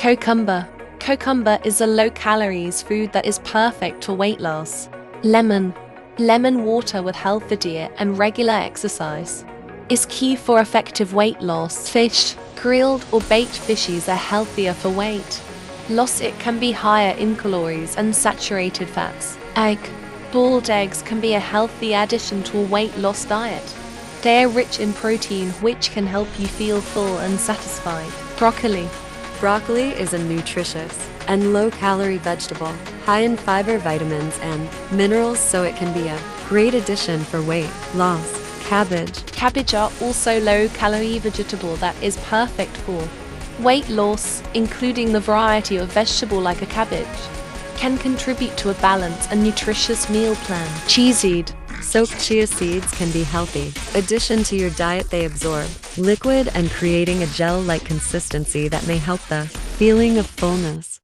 Cucumber. Cucumber is a low-calories food that is perfect for weight loss. Lemon. Lemon water with healthy diet and regular exercise is key for effective weight loss. Fish. Grilled or baked fishes are healthier for weight loss. It can be higher in calories and saturated fats. Egg. Boiled eggs can be a healthy addition to a weight loss diet. They are rich in protein, which can help you feel full and satisfied. Broccoli. Broccoli is a nutritious and low-calorie vegetable, high in fiber, vitamins, and minerals, so it can be a great addition for weight loss. Cabbage. Cabbage are also low-calorie vegetable that is perfect for weight loss, including the variety of vegetable like a cabbage can contribute to a balanced and nutritious meal plan. Chia seed. Soaked chia seeds can be healthy addition to your diet. They absorb liquid and creating a gel-like consistency that may help the feeling of fullness.